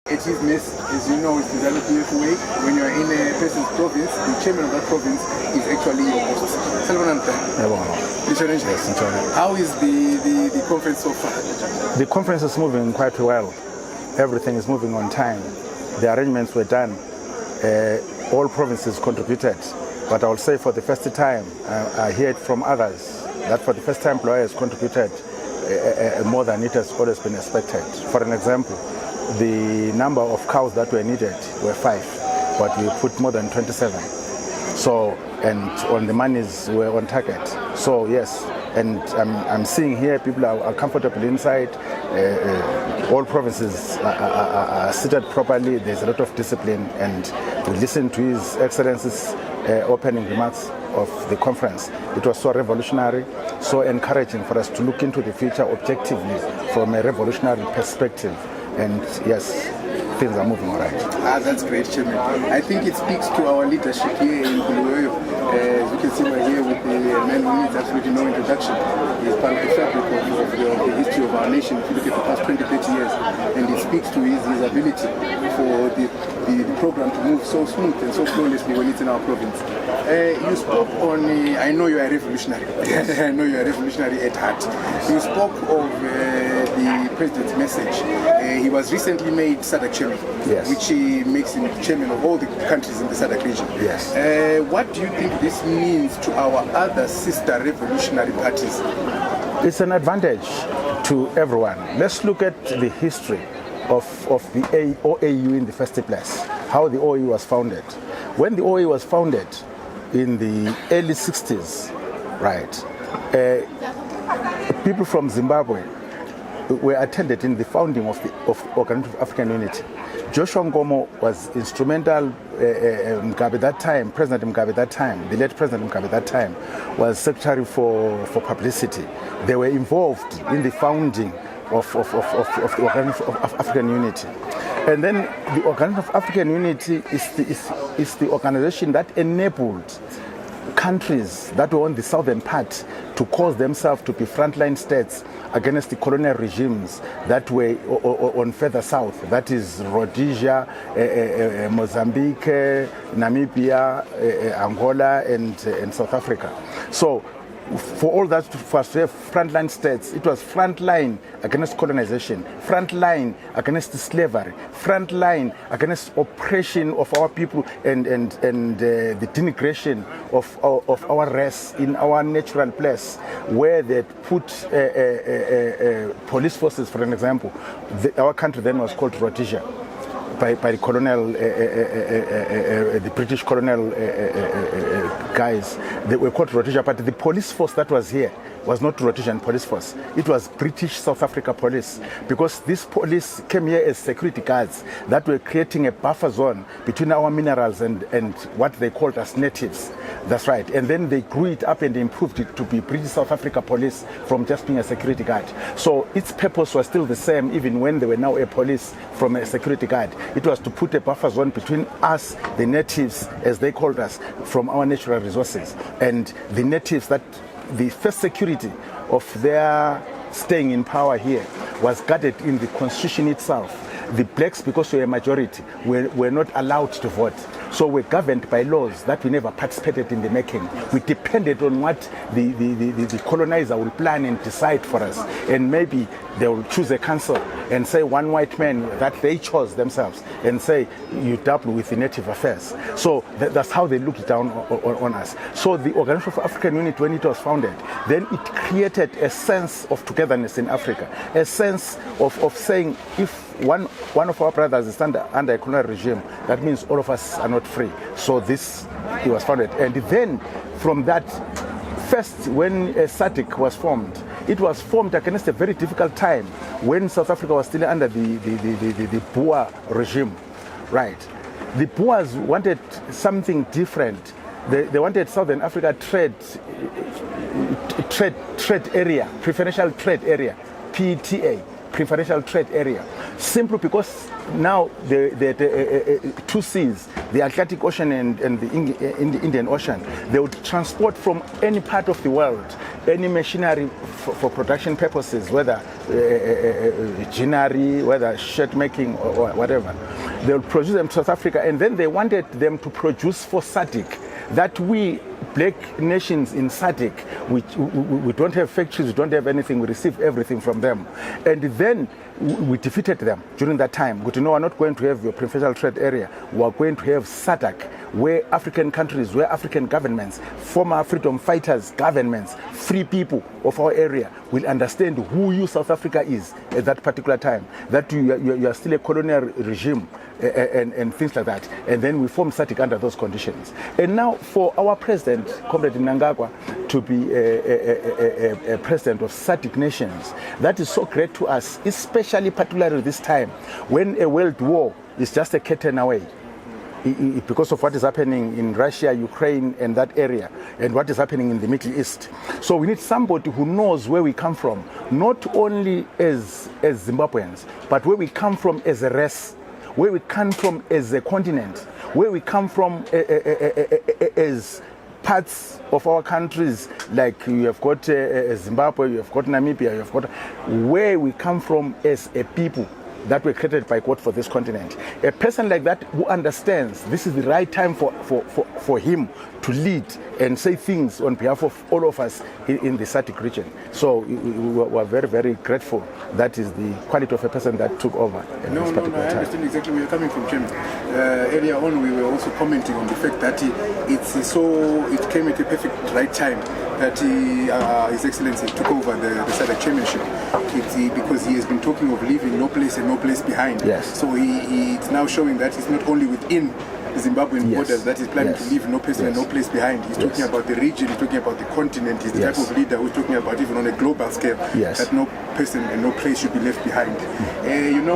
It is mess, as you know, it's developing way. When you're in a person's province, the chairman of that province is actually your host. How is the conference so far? The conference is moving quite well. Everything is moving on time. The arrangements were done. All provinces contributed. But I will say for the first time, I hear it from others, that for the first time, Bulawayo has contributed more than it has always been expected. For an example, the number of cows that were needed were 5, but we put more than 27. So, and on the monies were on target. So yes, and I'm seeing here people are comfortable inside. All provinces are seated properly. There's a lot of discipline, and we listen to His Excellency's opening remarks of the conference. It was so revolutionary, so encouraging for us to look into the future objectively from a revolutionary perspective. And yes, things are moving all right. That's great, Chairman. I think it speaks to our leadership here in Bulawayo. As you can see, we're here with the man who needs absolutely no introduction. He's part of the fabric of the history of our nation, if you look at the past 20, 30 years. And it speaks to his ability for the program to move so smooth and so flawlessly when it's in our province. You spoke on, I know you are revolutionary. I know you are revolutionary at heart. You spoke of the President's message. He was recently made SADC chairman, yes, which makes him chairman of all the countries in the SADC region. Yes. What do you think this means to our other sister revolutionary parties? It's an advantage to everyone. Let's look at the history of the OAU in the first place, how the OAU was founded. When the OAU was founded in the early 60s, right, people from Zimbabwe were attended in the founding of the Organization of African Unity. Joshua Nkomo was instrumental. Mugabe that time, President Mugabe that time, the late President Mugabe that time, was Secretary for Publicity. They were involved in the founding of the Organization of African Unity. And then the Organization of African Unity is the organization that enabled countries that were on the southern part to cause themselves to be frontline states against the colonial regimes that were on further south, that is Rhodesia, Mozambique, Namibia, Angola, and South Africa. So for all that to have frontline states, it was frontline against colonization, frontline against slavery, frontline against oppression of our people and the denigration of our race in our natural place, where they put police forces, for an example. Our country then was called Rhodesia by the colonial, the British colonial guys. They were called Rhodesia, but the police force that was here was not Rhodesian police force. It was British South Africa police, because this police came here as security guards that were creating a buffer zone between our minerals and what they called as natives. That's right. And then they grew it up and improved it to be British South Africa police from just being a security guard. So its purpose was still the same, even when they were now a police from a security guard. It was to put a buffer zone between us, the natives, as they called us, from our natural resources, and the natives. That the first security of their staying in power here was guarded in the constitution itself. The blacks, because we were a majority, were not allowed to vote. So we're governed by laws that we never participated in the making. We depended on what the colonizer will plan and decide for us. And maybe they will choose a council and say one white man that they chose themselves and say, you dabble with the native affairs. So that's how they looked down on us. So the Organization of African Unity, when it was founded, then it created a sense of togetherness in Africa, a sense of saying, if one of our brothers is under a colonial regime, that means all of us are not free. So it was founded. And then from that, first when SADC was formed, it was formed against a very difficult time when South Africa was still under the Boer regime, right? The Boers wanted something different. They wanted Southern Africa trade area, preferential trade area, PTA, preferential trade area. Simply because now the two seas, the Atlantic Ocean and the Indian Ocean, they would transport from any part of the world any machinery for production purposes, whether ginnery, whether shirt making or whatever. They would produce them to South Africa, and then they wanted them to produce for SADC. That we black nations in SADC, we don't have factories, we don't have anything, we receive everything from them. And then we defeated them during that time. But we're not going to have your preferential trade area, we're going to have SADC, where African countries, where African governments, former freedom fighters, governments, free people of our area will understand who you South Africa is at that particular time, that you are still a colonial regime and things like that. And then we form SADC under those conditions. And now for our president, Comrade Mnangagwa, to be a president of SADC nations, that is so great to us, especially particularly this time when a world war is just a curtain away. Because of what is happening in Russia, Ukraine, and that area, and what is happening in the Middle East. So we need somebody who knows where we come from, not only as Zimbabweans, but where we come from as a race, where we come from as a continent, where we come from as parts of our countries, like you have got Zimbabwe, you have got Namibia, you have got where we come from as a people that were created by God for this continent. A person like that who understands this is the right time for him to lead and say things on behalf of all of us in the SADC region. So we are very, very grateful. That is the quality of a person that took over. No, I understand exactly where you're coming from, Chairman. Earlier on, we were also commenting on the fact that it came at a perfect right time that His Excellency took over the SADC chairmanship. Because he has been talking of leaving no place and no place behind. Yes. So it's now showing that it's not only within the Zimbabwean borders that he's planning to leave no place and no place behind. He's talking about the region, he's talking about the continent. He's the type of leader who's talking about even on a global scale that no person and no place should be left behind.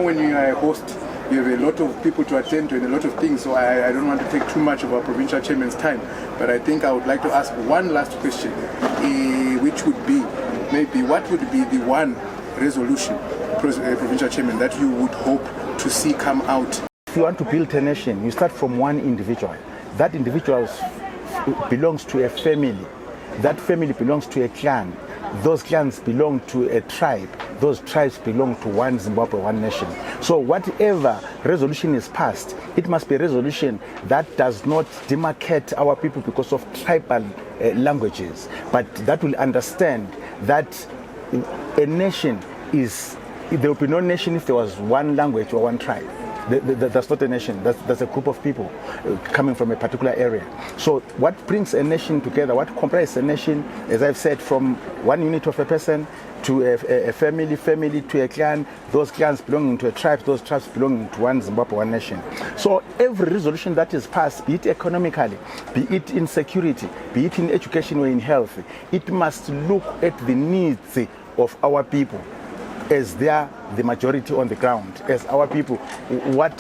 When you are a host, you have a lot of people to attend to and a lot of things, so I don't want to take too much of our provincial chairman's time, but I think I would like to ask one last question, which would be maybe what would be the one resolution, provincial chairman, that you would hope to see come out? If you want to build a nation, you start from one individual. That individual belongs to a family. That family belongs to a clan. Those clans belong to a tribe. Those tribes belong to one Zimbabwe, one nation. So whatever resolution is passed, it must be a resolution that does not demarcate our people because of tribal languages, but that will understand that a nation there will be no nation if there was one language or one tribe. That's not a nation, that's a group of people coming from a particular area. So what brings a nation together, what comprises a nation, as I've said, from one unit of a person to a family to a clan, those clans belonging to a tribe, those tribes belonging to one Zimbabwe, one nation. So every resolution that is passed, be it economically, be it in security, be it in education or in health, it must look at the needs of our people as they are the majority on the ground, as our people, what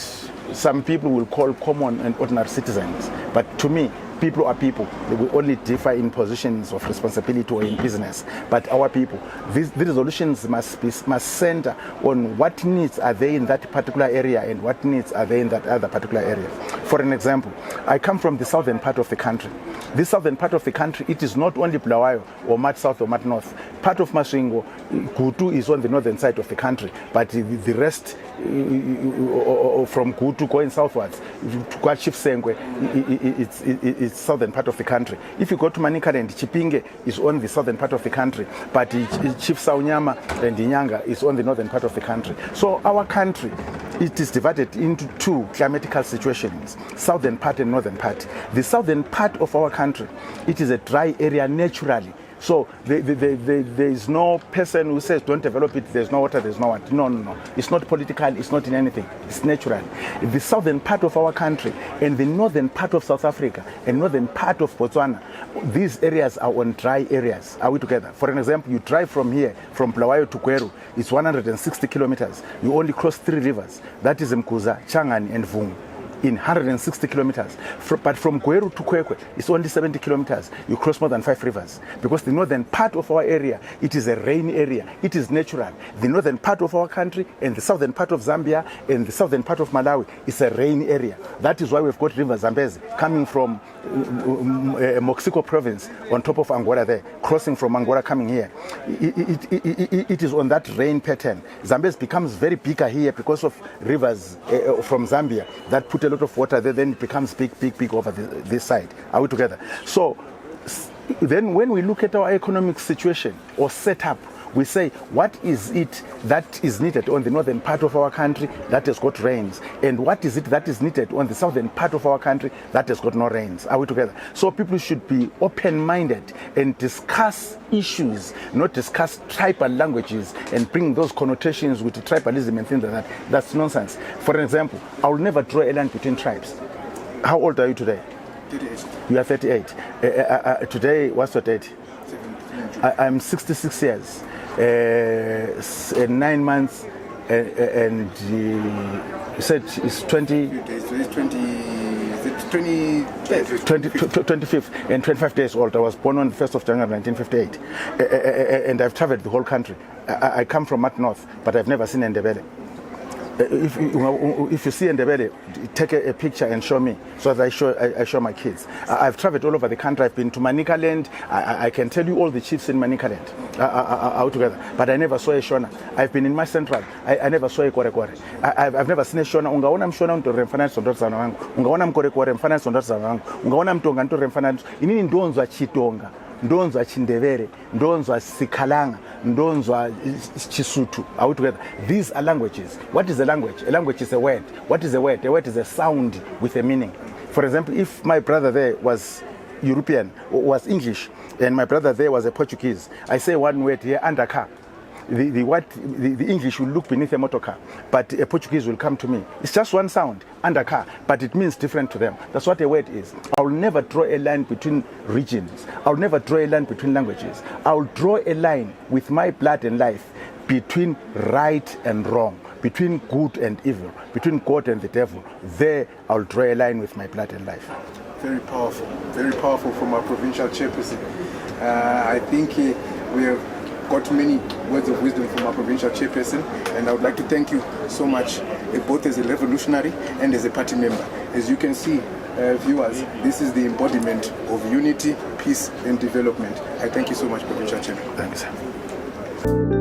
some people will call common and ordinary citizens. But to me, people are people. We only differ in positions of responsibility or in business. But our people, these resolutions must center on what needs are there in that particular area and what needs are there in that other particular area. For an example, I come from the southern part of the country. This southern part of the country, it is not only Bulawayo or much south or much north. Part of Masvingo, Gutu is on the northern side of the country, but the rest from Gutu going southwards to Kwachifsengwe, it's southern part of the country. If you go to Manicaland, Chipinge is on the southern part of the country, but Chief Saunyama and Inyanga is on the northern part of the country. So our country, it is divided into two climatical situations, southern part and northern part. The southern part of our country, it is a dry area naturally. So there is no person who says don't develop it, there's no water, there's no water. No. It's not political, it's not in anything. It's natural. The southern part of our country and the northern part of South Africa and northern part of Botswana, these areas are on dry areas. Are we together? For an example, you drive from here, from Bulawayo to Kweru, it's 160 kilometers. You only cross 3 rivers. That is Mkuza, Changani and Vungu. in 160 kilometers. But from Gweru to Kwekwe, it's only 70 kilometers. You cross more than 5 rivers. Because the northern part of our area, it is a rainy area. It is natural. The northern part of our country and the southern part of Zambia and the southern part of Malawi is a rainy area. That is why we've got River Zambezi coming from Moxico province on top of Angola there, crossing from Angola coming here. It is on that rain pattern. Zambezi becomes very bigger here because of rivers from Zambia that put a lot of water there, then it becomes big over this side. Are we together? So then when we look at our economic situation or setup, we say, what is it that is needed on the northern part of our country that has got rains? And what is it that is needed on the southern part of our country that has got no rains? Are we together? So people should be open-minded and discuss issues, not discuss tribal languages and bring those connotations with tribalism and things like that. That's nonsense. For example, I will never draw a line between tribes. How old are you today? 38. You are 38. Today, what's your date? I'm 66 years. 9 months and you said it's 20 25th and 25 days old. I was born on the 1st of January 1958 and I've traveled the whole country. I come from up north, but I've never seen Ndebele. If you see Ndebele, take a picture and show me so that I show my kids. I've traveled all over the country. I've been to Manicaland. I can tell you all the chiefs in Manicaland out together, but I never saw a Shona. I've been in my central. I never saw a Kore. I've never seen a Shona. Ungaona mshona unto reference on dotsa wangu. Ungaona mkore reference on dotsa wangu. Ungaona mtonga unto reference. Inini ndonzo chitonga. Ndonzo Chindevere, Ndonzo Sikalanga, Ndonzo Chisutu. Are we together? These are languages. What is a language? A language is a word. What is a word? A word is a sound with a meaning. For example, if my brother there was European, was English, and my brother there was a Portuguese, I say one word here, undercar. The English will look beneath a motor car, but a Portuguese will come to me. It's just one sound, undercar, but it means different to them. That's what a word is. I will never draw a line between regions. I will never draw a line between languages. I will draw a line with my blood and life between right and wrong, between good and evil, between God and the devil. There, I'll draw a line with my blood and life. Very powerful from our provincial chairperson. I think we have got many words of wisdom from our provincial chairperson, and I would like to thank you so much, both as a revolutionary and as a party member. As you can see, viewers, this is the embodiment of unity, peace and development. I thank you so much, Provincial Chairman. Thank you, sir.